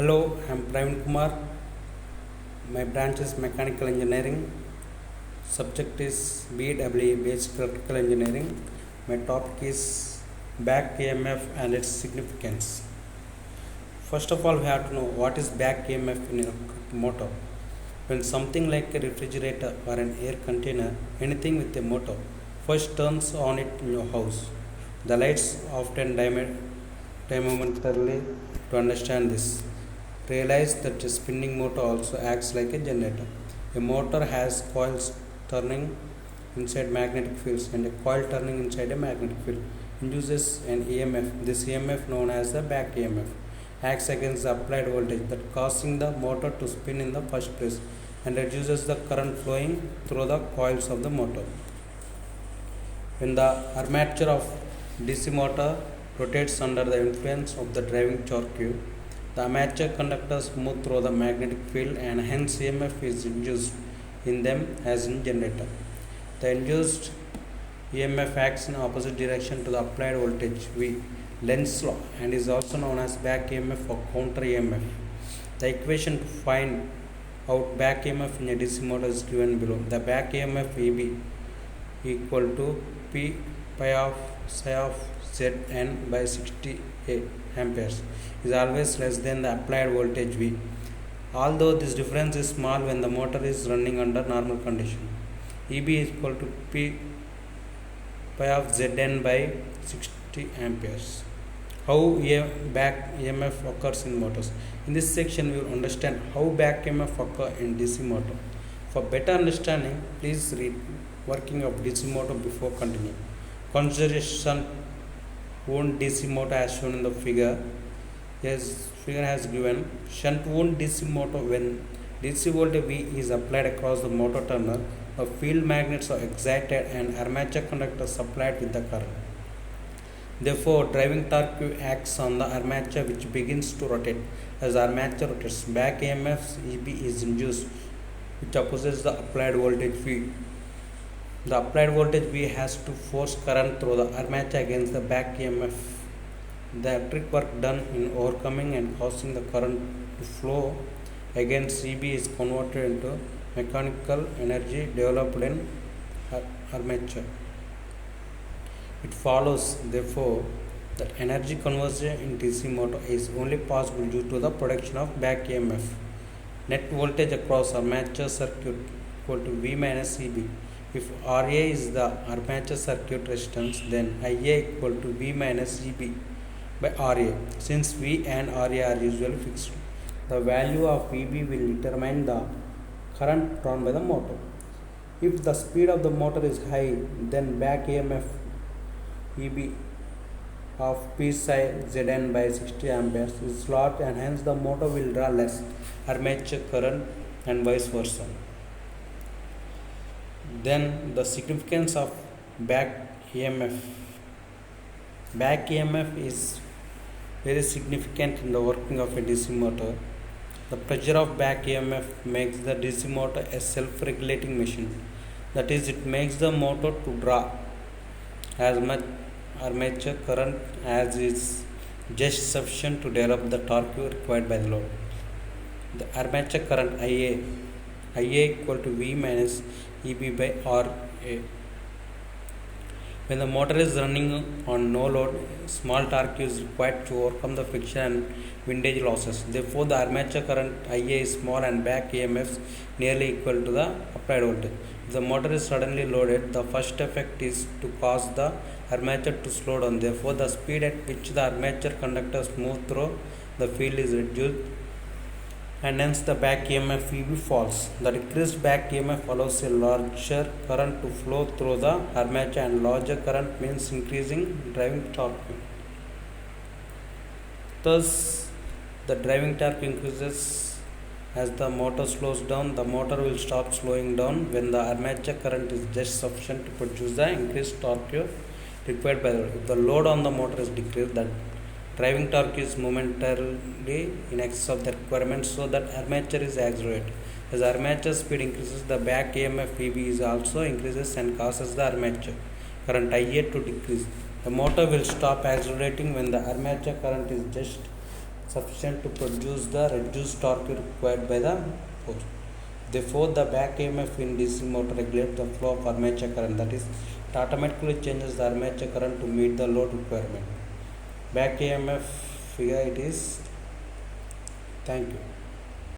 Hello, I'm Praveen Kumar. My branch is Mechanical Engineering. Subject is BEE Basic Electrical Engineering. My topic is back EMF and its significance. First of all, we have to know what is back EMF in a motor. When something like a refrigerator or an air container, anything with a motor, first turns on it in your house, the lights often dim momentarily. To understand this, realize that a spinning motor also acts like a generator. A motor has coils turning inside magnetic fields and a coil turning inside a magnetic field induces an EMF. This EMF, known as the back EMF, acts against the applied voltage that causing the motor to spin in the first place and reduces the current flowing through the coils of the motor. When the armature of DC motor rotates under the influence of the driving torque, the armature conductors move through the magnetic field and hence EMF is induced in them as in generator. The induced EMF acts in opposite direction to the applied voltage V, Lenz's law, and is also known as back EMF or counter EMF. The equation to find out back EMF in a DC motor is given below. The back EMF EB equal to P pi of psi of Zn by 68 amperes is always less than the applied voltage V, although this difference is small when the motor is running under normal condition. EB is equal to P pi of Zn by 60 amperes. How back EMF occurs in motors. In this section, we will understand how back EMF occurs in DC motor. For better understanding, please read working of DC motor before continuing. Consideration wound DC motor as shown in the figure. Yes, figure has given shunt wound DC motor. When DC voltage V is applied across the motor terminal, the field magnets are excited and armature conductors supplied with the current. Therefore, driving torque acts on the armature which begins to rotate. As armature rotates, back EMF EB is induced, which opposes the applied voltage V. The applied voltage V has to force current through the armature against the back EMF. The electric work done in overcoming and causing the current to flow against EB is converted into mechanical energy developed in armature. It follows, therefore, that energy conversion in DC motor is only possible due to the production of back EMF. Net voltage across armature circuit equal to V minus EB. If RA is the armature circuit resistance, then IA equal to V minus EB by RA. Since V and RA are usually fixed, the value of EB will determine the current drawn by the motor. If the speed of the motor is high, then back EMF EB of P psi Zn by 60 amperes is large and hence the motor will draw less armature current and vice versa. Then the significance of back EMF. Back EMF is very significant in the working of a DC motor. The pressure of back EMF makes the DC motor a self-regulating machine. That is, it makes the motor to draw as much armature current as is just sufficient to develop the torque required by the load. The armature current IA equal to V minus EB by RA. When the motor is running on no load, small torque is required to overcome the friction and windage losses. Therefore, the armature current IA is small and back EMF nearly equal to the applied voltage. If the motor is suddenly loaded, the first effect is to cause the armature to slow down. Therefore, the speed at which the armature conductors move through the field is reduced and hence the back EMF EB falls. The decreased back EMF allows a larger current to flow through the armature and larger current means increasing driving torque. Thus, the driving torque increases as the motor slows down. The motor will stop slowing down when the armature current is just sufficient to produce the increased torque required by the load. If the load on the motor is decreased, the driving torque is momentarily in excess of the requirement, so that armature is accelerated. As armature speed increases, the back EMF EB is also increases and causes the armature current IA to decrease. The motor will stop accelerating when the armature current is just sufficient to produce the reduced torque required by the force. Therefore, the back EMF in DC motor regulates the flow of armature current, that is, it automatically changes the armature current to meet the load requirement. Back EMF figure it is. Thank you.